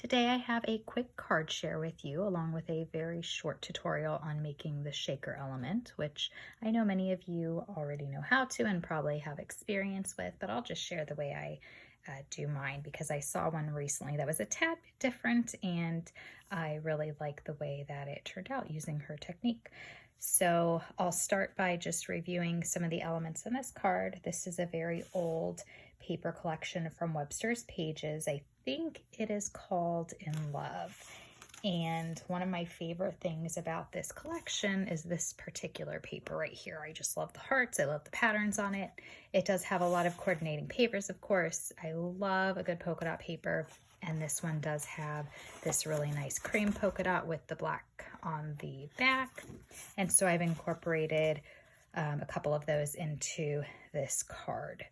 Today I have a quick card share with you along with a very short tutorial on making the shaker element, which I know many of you already know how to and probably have experience with, but I'll just share the way I do mine because I saw one recently that was a tad bit different and I really like the way that it turned out using her technique. So I'll start by just reviewing some of the elements in this card. This is a very old paper collection from Webster's Pages. I think it is called In Love. And one of my favorite things about this collection is this particular paper right here. I just love the hearts. I love the patterns on it. It does have a lot of coordinating papers, of course. I love a good polka dot paper. And this one does have this really nice cream polka dot with the black on the back. And so I've incorporated a couple of those into this card.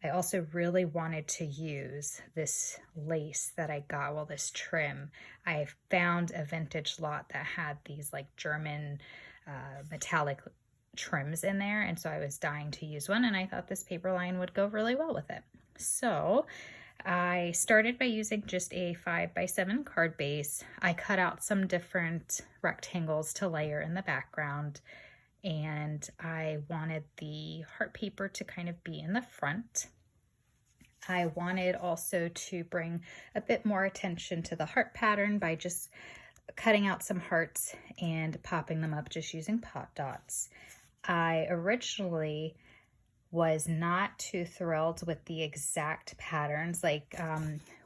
I also really wanted to use this lace that I got, well, this trim. I found a vintage lot that had these like German metallic trims in there, and so I was dying to use one, and I thought this paper line would go really well with it. So I started by using just a 5x7 card base. I cut out some different rectangles to layer in the background, and I wanted the heart paper to kind of be in the front. I wanted also to bring a bit more attention to the heart pattern by just cutting out some hearts and popping them up just using pot dots. I originally was not too thrilled with the exact patterns. Like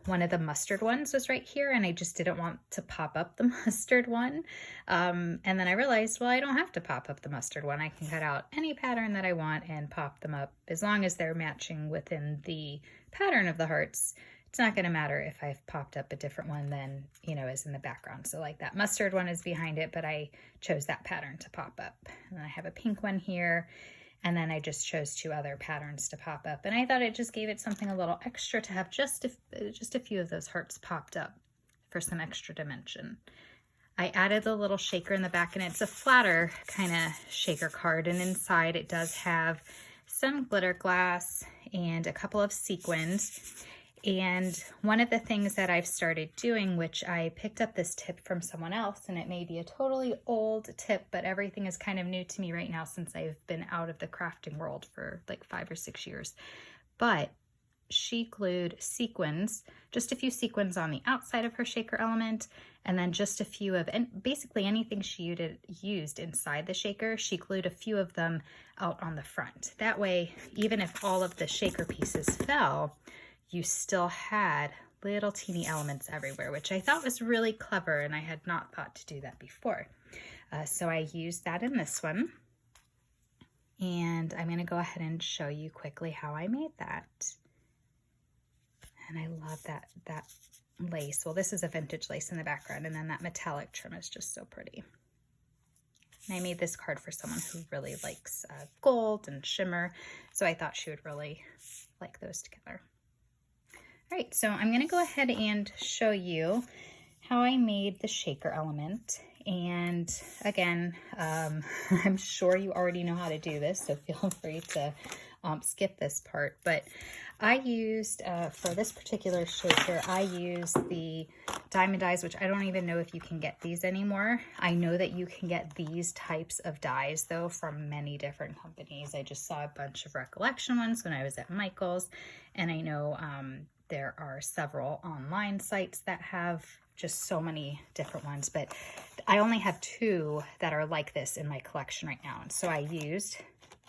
one of the mustard ones was right here and I just didn't want to pop up the mustard one. And then I realized, well, I don't have to pop up the mustard one. I can cut out any pattern that I want and pop them up as long as they're matching within the pattern of the hearts. It's not going to matter if I've popped up a different one than, is in the background. So like that mustard one is behind it, but I chose that pattern to pop up. And I have a pink one here. And then I just chose two other patterns to pop up. And I thought it just gave it something a little extra to have just a few of those hearts popped up for some extra dimension. I added the little shaker in the back, and it's a flatter kind of shaker card. And inside it does have some glitter glass and a couple of sequins. And one of the things that I've started doing, which I picked up this tip from someone else, and it may be a totally old tip, but everything is kind of new to me right now since I've been out of the crafting world for like 5 or 6 years. But she glued sequins, just a few sequins on the outside of her shaker element, and then just a few of, and basically anything she used inside the shaker, she glued a few of them out on the front. That way, even if all of the shaker pieces fell, you still had little teeny elements everywhere, which I thought was really clever, and I had not thought to do that before. So I used that in this one, and I'm going to go ahead and show you quickly how I made that. And I love that lace. Well, this is a vintage lace in the background, and then that metallic trim is just so pretty. And I made this card for someone who really likes gold and shimmer, so I thought she would really like those together. All right, so I'm going to go ahead and show you how I made the shaker element. And again, I'm sure you already know how to do this, so feel free to skip this part. But I used, for this particular shaker, I used the diamond dies, which I don't even know if you can get these anymore. I know that you can get these types of dies, though, from many different companies. I just saw a bunch of recollection ones when I was at Michael's, and I know there are several online sites that have just so many different ones, but I only have 2 that are like this in my collection right now. And so I used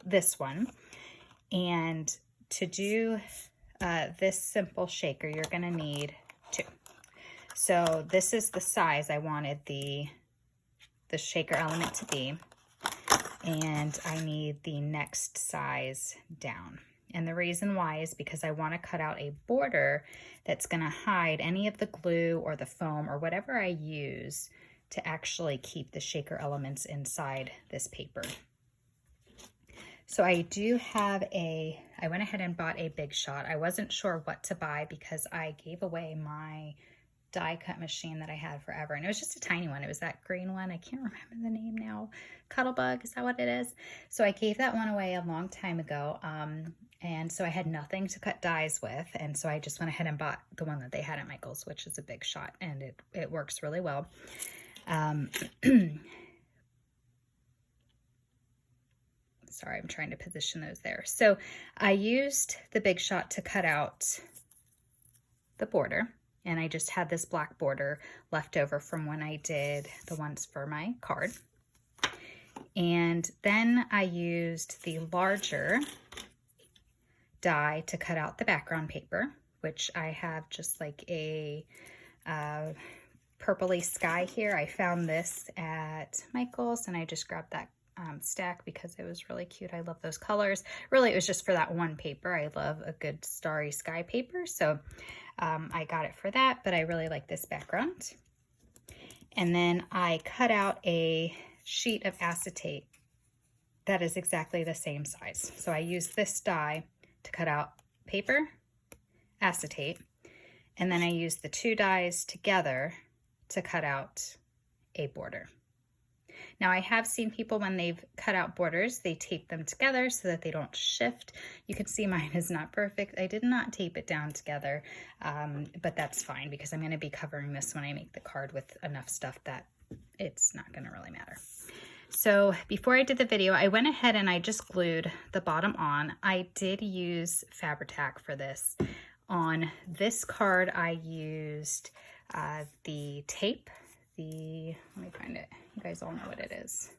this one. And to do this simple shaker, you're going to need 2. So this is the size I wanted the shaker element to be. And I need the next size down. And the reason why is because I want to cut out a border that's going to hide any of the glue or the foam or whatever I use to actually keep the shaker elements inside this paper. So I do have I went ahead and bought a Big Shot. I wasn't sure what to buy because I gave away my die cut machine that I had forever, and it was just a tiny one. It was that green one. I can't remember the name now. Cuttlebug, is that what it is? So I gave that one away a long time ago. And so I had nothing to cut dies with, and so I just went ahead and bought the one that they had at Michael's, which is a big shot, and it works really well. Sorry, I'm trying to position those there. So I used the Big Shot to cut out the border, and I just had this black border left over from when I did the ones for my card. And then I used the larger die to cut out the background paper, which I have just like a purpley sky here. I found this at Michael's, and I just grabbed that stack because it was really cute. I love those colors. Really, it was just for that one paper. I love a good starry sky paper, so I got it for that, but I really like this background. And then I cut out a sheet of acetate that is exactly the same size. So I used this die to cut out paper, acetate, and then I used the two dies together to cut out a border. Now I have seen people when they've cut out borders, they tape them together so that they don't shift. You can see mine is not perfect. I did not tape it down together, but that's fine because I'm going to be covering this when I make the card with enough stuff that it's not going to really matter. So before I did the video, I went ahead and I just glued the bottom on. I did use Fabri-Tac for this. On this card, I used the tape. Let me find it. You guys all know what it is.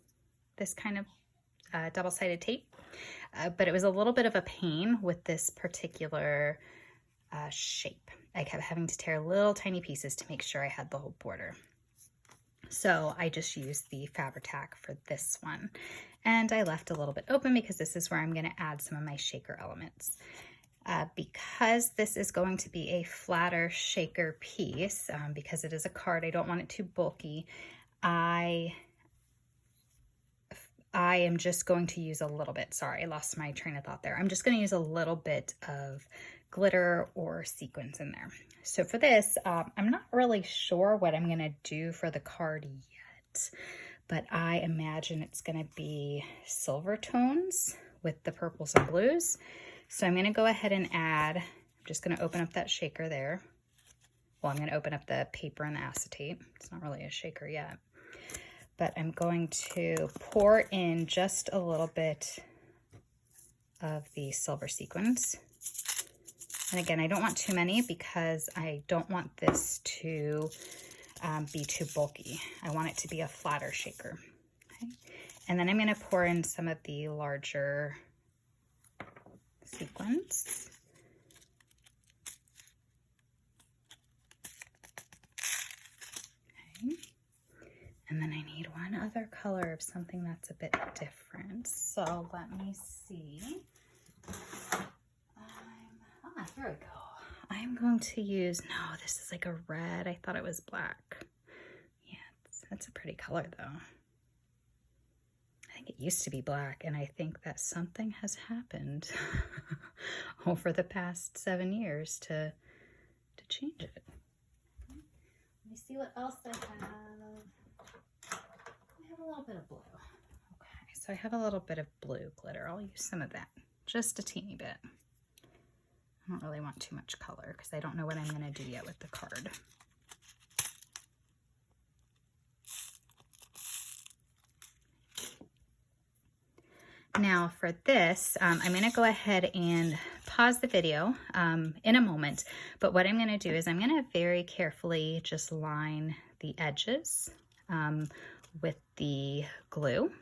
This kind of double-sided tape, but it was a little bit of a pain with this particular shape. I kept having to tear little tiny pieces to make sure I had the whole border. So I just used the Fabri-Tac for this one, and I left a little bit open because this is where I'm going to add some of my shaker elements. Because this is going to be a flatter shaker piece, because it is a card, I don't want it too bulky. I am just going to use a little bit. Sorry, I lost my train of thought there. I'm just going to use a little bit of glitter or sequins in there. So for this, I'm not really sure what I'm going to do for the card yet, but I imagine it's going to be silver tones with the purples and blues. So I'm going to go ahead and add, I'm just going to open up that shaker there. Well, I'm going to open up the paper and the acetate. It's not really a shaker yet. But I'm going to pour in just a little bit of the silver sequins. And again, I don't want too many because I don't want this to be too bulky. I want it to be a flatter shaker. Okay? And then I'm going to pour in some of the larger sequins. Okay. And then I need one other color of something that's a bit different. So let me see. There we go. I'm going to use, no, this is like a red. I thought it was black. Yeah, that's a pretty color though. I think it used to be black, and I think that something has happened over the past 7 years to change it. Let me see what else I have. I have a little bit of blue. Okay, so I have a little bit of blue glitter. I'll use some of that, just a teeny bit. I don't really want too much color because I don't know what I'm going to do yet with the card. Now for this, I'm going to go ahead and pause the video in a moment, but what I'm going to do is I'm going to very carefully just line the edges with the glue.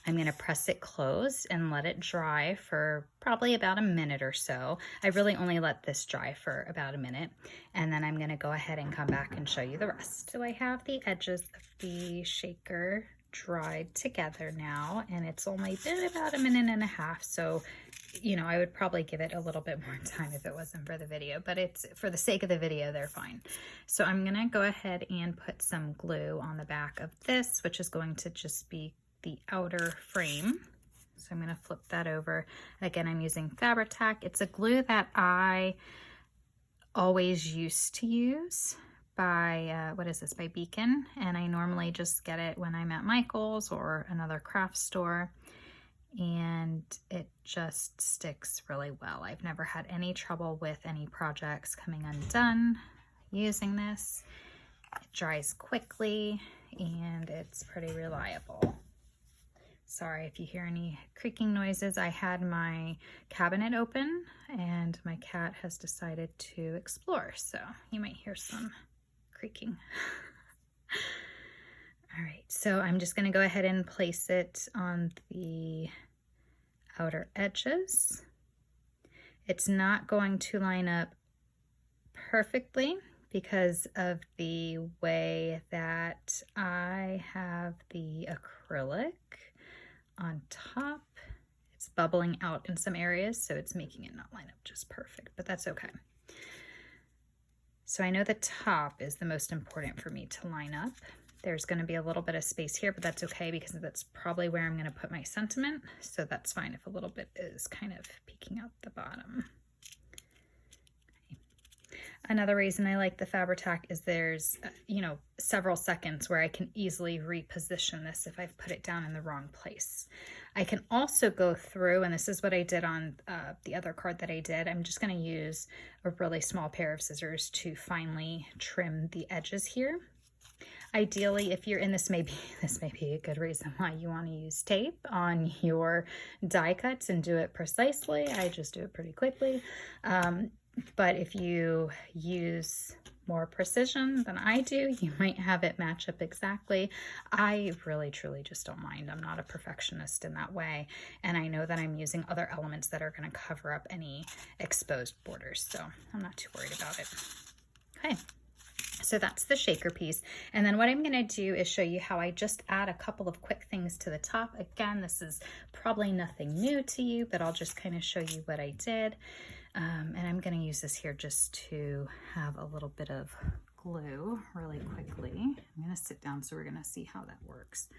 I'm going to press it closed and let it dry for probably about a minute or so. I really only let this dry for about a minute, and then I'm going to go ahead and come back and show you the rest. So I have the edges of the shaker dried together now, and it's only been about a minute and a half, so you know, I would probably give it a little bit more time if it wasn't for the video, but it's for the sake of the video, they're fine. So I'm going to go ahead and put some glue on the back of this, which is going to just be the outer frame. So I'm going to flip that over. Again, I'm using Fabri-Tac. It's a glue that I always used to use by, what is this, by Beacon. And I normally just get it when I'm at Michael's or another craft store. and it just sticks really well. I've never had any trouble with any projects coming undone using this. It dries quickly and it's pretty reliable. Sorry if you hear any creaking noises. I had my cabinet open and my cat has decided to explore, so you might hear some creaking. All right, so I'm just going to go ahead and place it on the outer edges. It's not going to line up perfectly because of the way that I have the acrylic on top. It's bubbling out in some areas, so it's making it not line up just perfect, but that's okay. So I know the top is the most important for me to line up. There's going to be a little bit of space here, but that's okay because that's probably where I'm going to put my sentiment. So that's fine if a little bit is kind of peeking out the bottom. Okay. Another reason I like the Fabri-Tac is there's, you know, several seconds where I can easily reposition this if I've put it down in the wrong place. I can also go through, and this is what I did on the other card that I did. I'm just going to use a really small pair of scissors to finely trim the edges here. Ideally, if you're in this may be a good reason why you want to use tape on your die cuts and do it precisely. I just do it pretty quickly. But if you use more precision than I do, you might have it match up exactly. I really, truly just don't mind. I'm not a perfectionist in that way. And I know that I'm using other elements that are going to cover up any exposed borders. So I'm not too worried about it. Okay. So that's the shaker piece. And then what I'm going to do is show you how I just add a couple of quick things to the top. Again, this is probably nothing new to you, but I'll just kind of show you what I did. And I'm going to use this here just to have a little bit of glue really quickly. I'm going to sit down so we're going to see how that works.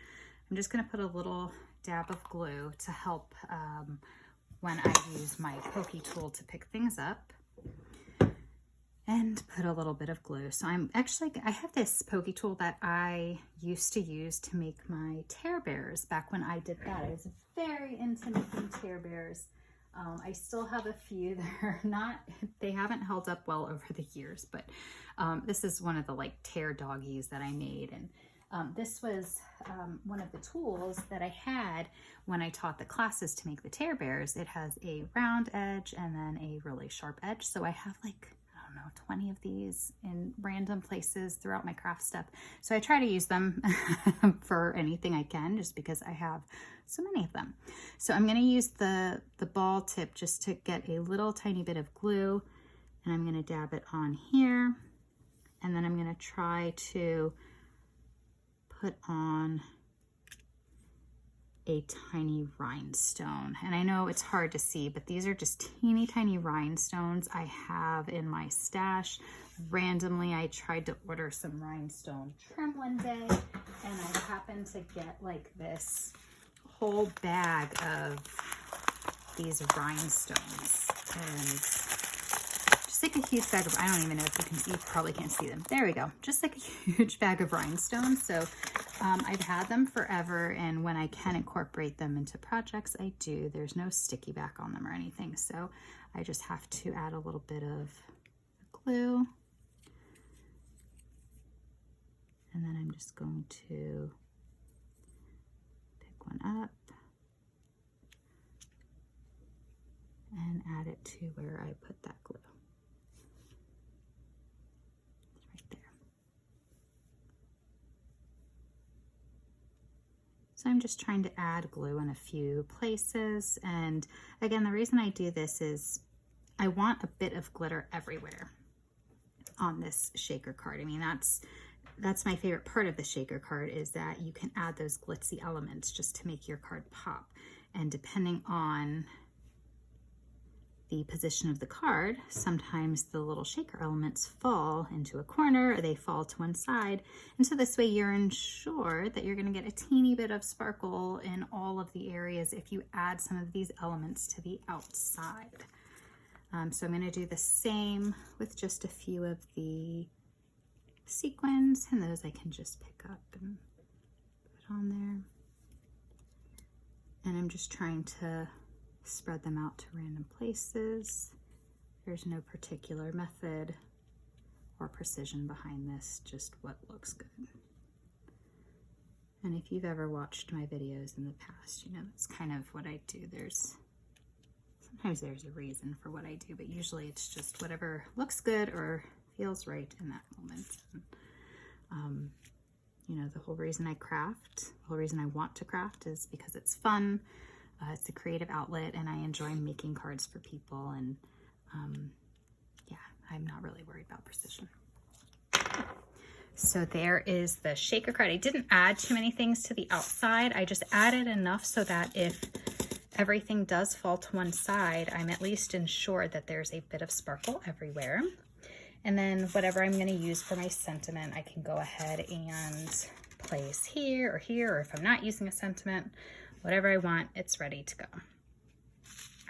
I'm just going to put a little dab of glue to help when I use my pokey tool to pick things up. And put a little bit of glue. So I have this pokey tool that I used to use to make my tear bears back when I did that. I was very into making tear bears. I still have a few that are they haven't held up well over the years, but this is one of the like tear doggies that I made. And this was one of the tools that I had when I taught the classes to make the tear bears. It has a round edge and then a really sharp edge. So I have like 20 of these in random places throughout my craft stuff. So I try to use them for anything I can just because I have so many of them. So I'm going to use the ball tip just to get a little tiny bit of glue, and I'm going to dab it on here, and then I'm going to try to put on a tiny rhinestone. And I know it's hard to see, but these are just teeny tiny rhinestones I have in my stash. Randomly, I tried to order some rhinestone trim one day, and I happened to get like this whole bag of these rhinestones. And just like a huge bag of, I don't even know if you can, you probably can't see them. There we go. Just like a huge bag of rhinestones. So I've had them forever, and when I can incorporate them into projects, I do. There's no sticky back on them or anything, so I just have to add a little bit of glue. And then I'm just going to pick one up and add it to where I put that glue. So I'm just trying to add glue in a few places. And again, the reason I do this is I want a bit of glitter everywhere on this shaker card. I mean, that's my favorite part of the shaker card, is that you can add those glitzy elements just to make your card pop. And depending on the position of the card, sometimes the little shaker elements fall into a corner or they fall to one side. And so this way you're ensured that you're going to get a teeny bit of sparkle in all of the areas if you add some of these elements to the outside. So I'm going to do the same with just a few of the sequins, and those I can just pick up and put on there. And I'm just trying to spread them out to random places. There's no particular method or precision behind this, just what looks good. And if you've ever watched my videos in the past, you know that's kind of what I do. Sometimes there's a reason for what I do, but usually it's just whatever looks good or feels right in that moment. And, you know, the whole reason I craft, the whole reason I want to craft is because it's fun, it's a creative outlet, and I enjoy making cards for people. And yeah, I'm not really worried about precision. So there is the shaker card. I didn't add too many things to the outside. I just added enough so that if everything does fall to one side, I'm at least ensured that there's a bit of sparkle everywhere. And then whatever I'm going to use for my sentiment, I can go ahead and place here, or if I'm not using a sentiment, whatever I want, it's ready to go.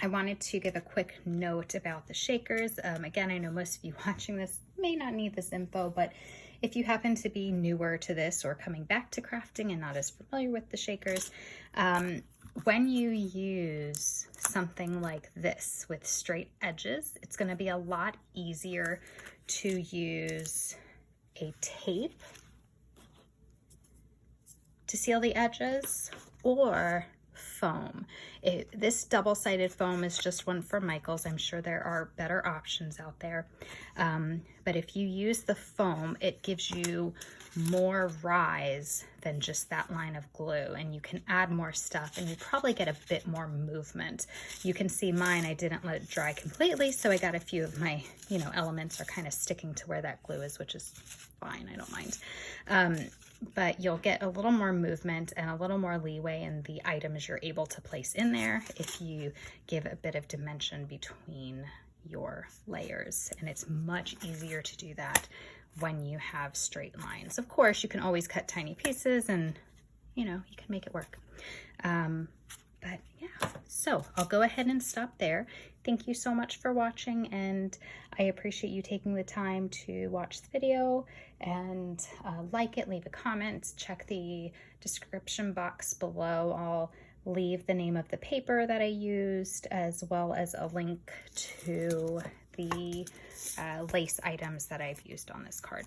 I wanted to give a quick note about the shakers. Again, I know most of you watching this may not need this info, but if you happen to be newer to this or coming back to crafting and not as familiar with the shakers, when you use something like this with straight edges, it's going to be a lot easier to use a tape to seal the edges or foam. This double-sided foam is just one from Michaels. I'm sure there are better options out there. But if you use the foam, it gives you more rise than just that line of glue, and you can add more stuff and you probably get a bit more movement. You can see mine, I didn't let it dry completely, so I got a few of my, you know, elements are kind of sticking to where that glue is, which is fine, I don't mind. But you'll get a little more movement and a little more leeway in the items you're able to place in there if you give a bit of dimension between your layers, and it's much easier to do that when you have straight lines. Of course, you can always cut tiny pieces and, you know, you can make it work. But yeah, so I'll go ahead and stop there. Thank you so much for watching, and I appreciate you taking the time to watch the video and like it, leave a comment, check the description box below. I'll leave the name of the paper that I used, as well as a link to the lace items that I've used on this card.